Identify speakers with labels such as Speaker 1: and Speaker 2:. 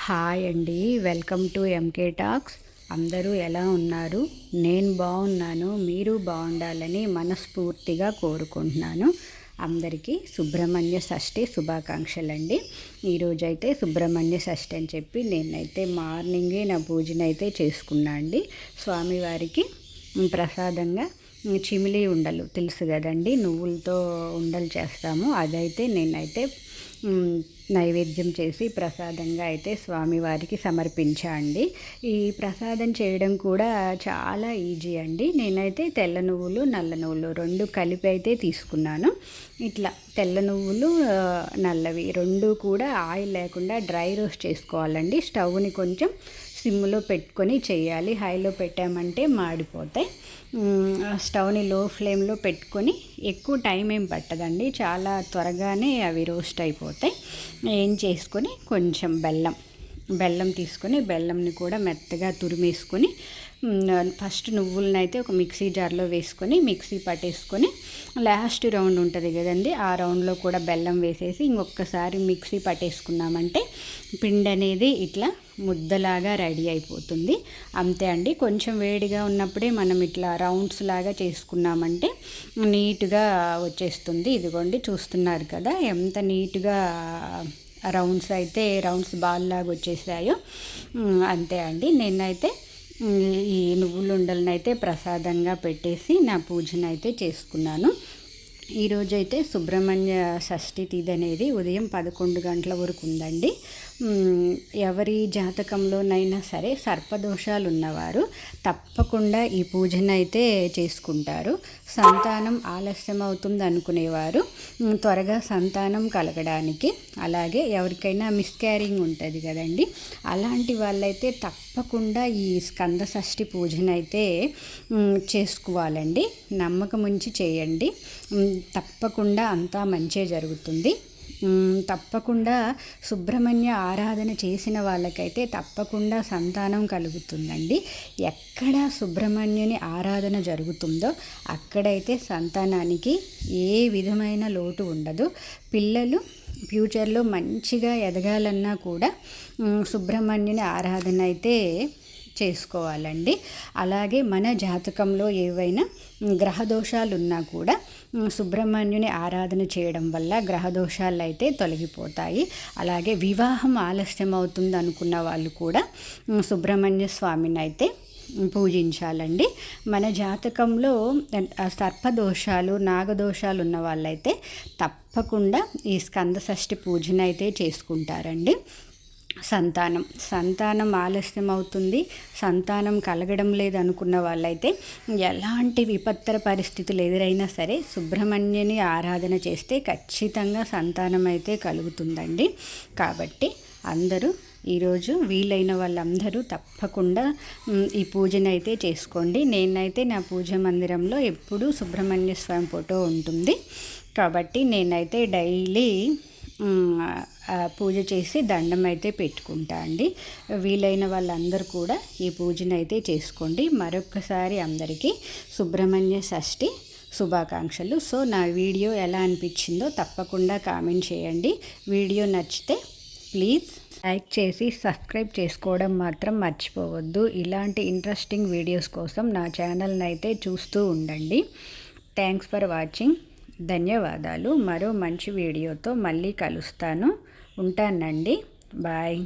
Speaker 1: Hi అండి, welcome to MK talks. అందరూ ఎలా ఉన్నారు? నేను బాగున్నాను. మీరు బాగుండాలని మనస్ఫూర్తిగా కోరుకుంటున్నాను. అందరికీ సుబ్రహ్మణ్య షష్ఠి శుభాకాంక్షలండి. ఈరోజైతే సుబ్రహ్మణ్య షష్ఠి అని చెప్పి నేనైతే మార్నింగే నా పూజనైతే చేసుకున్నా అండి. స్వామివారికి ప్రసాదంగా చిమిలి ఉండలు తెలుసు కదండి, నువ్వులతో ఉండలు చేస్తాము. అదైతే నేనైతే నైవేద్యం చేసి ప్రసాదంగా అయితే స్వామివారికి సమర్పించా అండి. ఈ ప్రసాదం చేయడం కూడా చాలా ఈజీ అండి. నేనైతే తెల్ల నువ్వులు నల్ల నువ్వులు రెండు కలిపి అయితే తీసుకున్నాను. ఇట్లా తెల్ల నువ్వులు నల్లవి రెండు కూడా ఆయిల్ లేకుండా డ్రై రోస్ట్ చేసుకోవాలండి. స్టవ్ని కొంచెం సిమ్లో పెట్టుకొని చేయాలి. హైలో పెట్టామంటే మాడిపోతాయి. స్టవ్ని లో ఫ్లేమ్లో పెట్టుకొని ఎక్కువ టైం ఏం పట్టదండి, చాలా త్వరగానే అవి రోస్ట్ అయిపోతాయి. ఏం చేసుకొని కొంచెం బెల్లం తీసుకొని బెల్లంని కూడా మెత్తగా తురిమేసుకొని ఫస్ట్ నువ్వులను అయితే ఒక మిక్సీ జార్లో వేసుకొని మిక్సీ పట్టేసుకొని లాస్ట్ రౌండ్ ఉంటుంది కదండి, ఆ రౌండ్లో కూడా బెల్లం వేసేసి ఇంకొకసారి మిక్సీ పట్టేసుకున్నామంటే పిండి అనేది ఇట్లా ముద్దలాగా రెడీ అయిపోతుంది. అంతే అండి. కొంచెం వేడిగా ఉన్నప్పుడే మనం ఇట్లా రౌండ్స్ లాగా చేసుకున్నామంటే నీట్గా వచ్చేస్తుంది. ఇదిగోండి చూస్తున్నారు కదా ఎంత నీట్గా రౌండ్స్ బాల్ లాగా వచ్చేసాయో. అంతే అండి. నేనైతే ఈ నువ్వులుండలను అయితే ప్రసాదంగా పెట్టేసి నా పూజనైతే చేసుకున్నాను. ఈరోజైతే సుబ్రహ్మణ్య షష్ఠి తిథి అనేది ఉదయం 11 గంటల వరకు ఉందండి. ఎవరి జాతకంలోనైనా సరే సర్పదోషాలు ఉన్నవారు తప్పకుండా ఈ పూజనైతే చేసుకుంటారు. సంతానం ఆలస్యం అవుతుంది అనుకునేవారు త్వరగా సంతానం కలగడానికి, అలాగే ఎవరికైనా మిస్క్యారింగ్ ఉంటుంది కదండి, అలాంటి వాళ్ళైతే తప్పకుండా ఈ స్కంద షష్ఠి పూజనైతే చేసుకోవాలండి. నమ్మకం ఉంచి చేయండి, తప్పకుండా అంతా మంచే జరుగుతుంది. తప్పకుండా సుబ్రహ్మణ్య ఆరాధన చేసిన వాళ్ళకైతే తప్పకుండా సంతానం కలుగుతుందండి. ఎక్కడ సుబ్రహ్మణ్యుని ఆరాధన జరుగుతుందో అక్కడైతే సంతానానికి ఏ విధమైన లోటు ఉండదు. పిల్లలు ఫ్యూచర్లో మంచిగా ఎదగాలన్నా కూడా సుబ్రహ్మణ్యుని ఆరాధన అయితే చేసుకోవాలండి. అలాగే మన జాతకంలో ఏవైనా గ్రహదోషాలు ఉన్నా కూడా సుబ్రహ్మణ్యుని ఆరాధన చేయడం వల్ల గ్రహదోషాలు అయితే తొలగిపోతాయి. అలాగే వివాహం ఆలస్యం అవుతుంది అనుకున్న వాళ్ళు కూడా సుబ్రహ్మణ్య స్వామిని అయితే పూజించాలండి. మన జాతకంలో సర్పదోషాలు నాగదోషాలు ఉన్న వాళ్ళైతే తప్పకుండా ఈ స్కంద షష్ఠి పూజనైతే చేసుకుంటారండి. సంతానం ఆలస్యం అవుతుంది, సంతానం కలగడం లేదు అనుకున్న వాళ్ళైతే ఎలాంటి విపత్తర పరిస్థితులు ఎదురైనా సరే సుబ్రహ్మణ్యుని ఆరాధన చేస్తే ఖచ్చితంగా సంతానం అయితే కలుగుతుందండి. కాబట్టి అందరూ ఈరోజు వీలైన వాళ్ళందరూ తప్పకుండా ఈ పూజనైతే చేసుకోండి. నేనైతే నా పూజ మందిరంలో ఎప్పుడూ సుబ్రహ్మణ్య స్వామి ఫోటో ఉంటుంది కాబట్టి నేనైతే డైలీ పూజ చేసి దండం అయితే పెట్టుకుంటా అండి. వీలైన వాళ్ళందరూ కూడా ఈ పూజనైతే చేసుకోండి. మరొకసారి అందరికీ సుబ్రహ్మణ్య షష్ఠి శుభాకాంక్షలు. సో నా వీడియో ఎలా అనిపించిందో తప్పకుండా కామెంట్ చేయండి. వీడియో నచ్చితే ప్లీజ్ లైక్ చేసి సబ్స్క్రైబ్ చేసుకోవడం మాత్రం మర్చిపోవద్దు. ఇలాంటి ఇంట్రెస్టింగ్ వీడియోస్ కోసం నా ఛానల్ని అయితే చూస్తూ ఉండండి. Thanks for watching. ధన్యవాదాలు. మరో మంచి వీడియోతో మళ్ళీ కలుస్తాను. ఉంటానండి. బాయ్.